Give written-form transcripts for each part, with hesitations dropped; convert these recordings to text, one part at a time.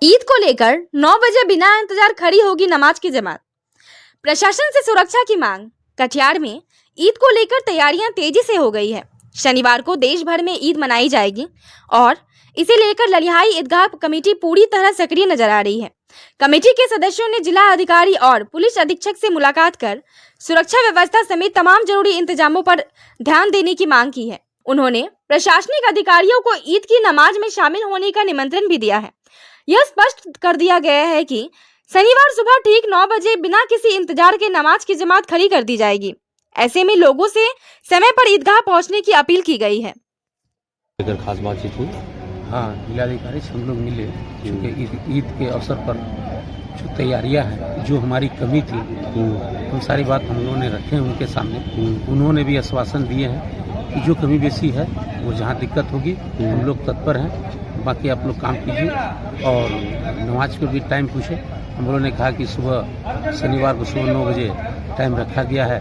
ईद को लेकर 9 बजे बिना इंतजार खड़ी होगी नमाज की जमात। प्रशासन से सुरक्षा की मांग। कटिहार में ईद को लेकर तैयारियां तेजी से हो गई है। शनिवार को देश भर में ईद मनाई जाएगी और इसे लेकर ललिहाई ईदगाह कमेटी पूरी तरह सक्रिय नजर आ रही है। कमेटी के सदस्यों ने जिला अधिकारी और पुलिस अधीक्षक से मुलाकात कर सुरक्षा व्यवस्था समेत तमाम जरूरी इंतजामों पर ध्यान देने की मांग की है। उन्होंने प्रशासनिक अधिकारियों को ईद की नमाज में शामिल होने का निमंत्रण भी दिया है। यह स्पष्ट कर दिया गया है कि शनिवार सुबह ठीक 9 बजे बिना किसी इंतजार के नमाज की जमात खड़ी कर दी जाएगी। ऐसे में लोगों से समय पर ईदगाह पहुंचने की अपील की गई है। खास बातचीत हुई। हाँ, जिलाधिकारी से हम लोग मिले क्योंकि ईद के अवसर पर जो तैयारियां हैं, जो हमारी कमी थी, उन सारी बात हम लोगों ने रखे हैं उनके सामने। उन्होंने भी आश्वासन दिए हैं कि जो कमी बेसी है वो जहाँ दिक्कत होगी हम लोग तत्पर हैं, बाकी आप लोग काम कीजिए। और नमाज को भी टाइम पूछे। हम लोगों ने कहा कि सुबह शनिवार को सुबह 9 बजे टाइम रखा गया है।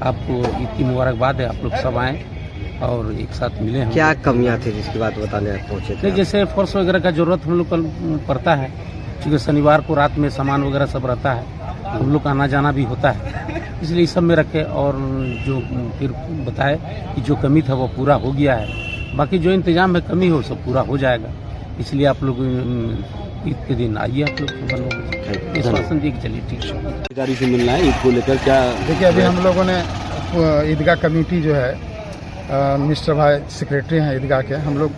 आपको ईद की मुबारकबाद है, आप लोग सब आएँ और एक साथ मिले हैं। क्या कमियां थी जिसकी बात बताने पहुंचे थे? जैसे फोर्स वगैरह का जरूरत हम लोग को पड़ता है, क्योंकि शनिवार को रात में सामान वगैरह सब रहता है, हम लोग का आना जाना भी होता है, इसलिए सब में रखे। और जो फिर बताए कि जो कमी था वो पूरा हो गया है, बाकी जो इंतजाम में कमी हो सब पूरा हो जाएगा। इसलिए आप लोग ईद के दिन आइए, आप लोग आश्वासन दिए कि चलिए ठीक है। अधिकारी से मिलना है ईद को लेकर। क्या देखिए, अभी हम लोगों ने ईदगाह कमेटी जो है, मिस्टर भाई सेक्रेटरी हैं ईदगाह के, हम लोग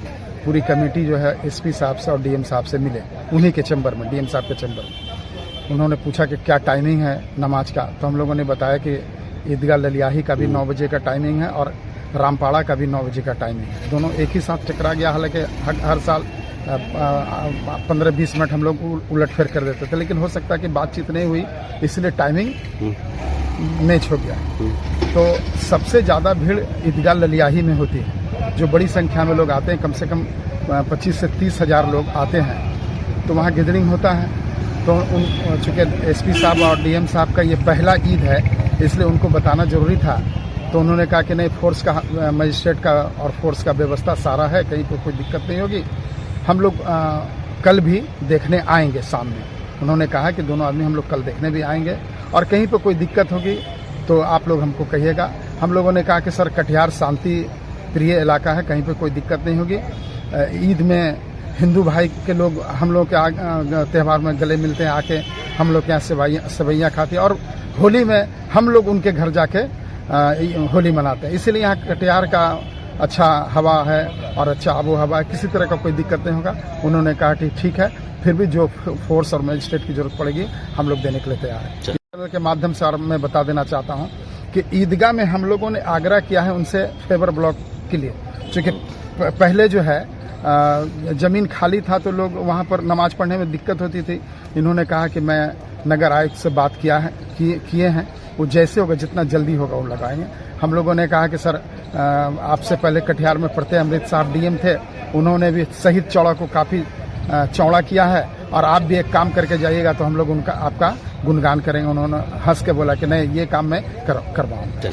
पूरी कमेटी जो है एसपी साहब से और डीएम साहब से मिले, उन्हीं के चैम्बर में, डीएम साहब के चैम्बर में। उन्होंने पूछा कि क्या टाइमिंग है नमाज का, तो हम लोगों ने बताया कि ईदगाह ललियाही का भी 9 बजे का टाइमिंग है और रामपाड़ा का भी 9 बजे का टाइमिंग है। दोनों एक ही साथ टकरा गया। हालांकि हर साल 15-20 मिनट हम लोग उलटफेर कर देते थे, लेकिन हो सकता है कि बातचीत नहीं हुई, इसलिए टाइमिंग मैच हो गया। तो सबसे ज़्यादा भीड़ ईदगाह ललियाही में होती है, जो बड़ी संख्या में लोग आते हैं, कम से कम 25 से 30 हज़ार लोग आते हैं, तो वहाँ गैदरिंग होता है। तो चूँकि एसपी साहब और डीएम साहब का ये पहला ईद है, इसलिए उनको बताना ज़रूरी था। तो उन्होंने कहा कि नहीं, फोर्स का, मजिस्ट्रेट का और फोर्स का व्यवस्था सारा है, कहीं पर कोई दिक्कत नहीं होगी। हम लोग कल भी देखने आएंगे सामने। उन्होंने कहा कि दोनों आदमी हम लोग कल देखने भी आएंगे, और कहीं पर कोई दिक्कत होगी तो आप लोग हमको कहिएगा। हम लोगों ने कहा कि सर, कटिहार शांति प्रिय इलाका है, कहीं पे कोई दिक्कत नहीं होगी। ईद में हिंदू भाई के लोग हम लोग के त्यौहार में गले मिलते हैं, आके हम लोग के यहाँ सेवैयाँ खाते हैं, और होली में हम लोग उनके घर जाके होली मनाते हैं। इसीलिए यहाँ कटिहार का अच्छा हवा है और अच्छा आबो हवा है, किसी तरह का कोई दिक्कत नहीं होगा। उन्होंने कहा कि ठीक है, फिर भी जो फोर्स और मजिस्ट्रेट की जरूरत पड़ेगी हम लोग देने के लिए तैयार हैं। के माध्यम से और मैं बता देना चाहता हूं कि ईदगाह में हम लोगों ने आग्रह किया है उनसे फेवर ब्लॉक के लिए, क्योंकि पहले जो है ज़मीन खाली था तो लोग वहां पर नमाज पढ़ने में दिक्कत होती थी। इन्होंने कहा कि मैं नगर आयुक्त से बात किए हैं, वो जैसे होगा, जितना जल्दी होगा वो लगाएंगे। हम लोगों ने कहा कि सर, आपसे पहले कटिहार में पढ़ते अमृत साहब डीएम थे, उन्होंने भी शहीद चौड़ा को काफ़ी चौड़ा किया है, और आप भी एक काम करके जाइएगा तो हम लोग आपका गुणगान करेंगे। उन्होंने हंस के बोला कि नहीं, ये काम मैं करवाऊंगा।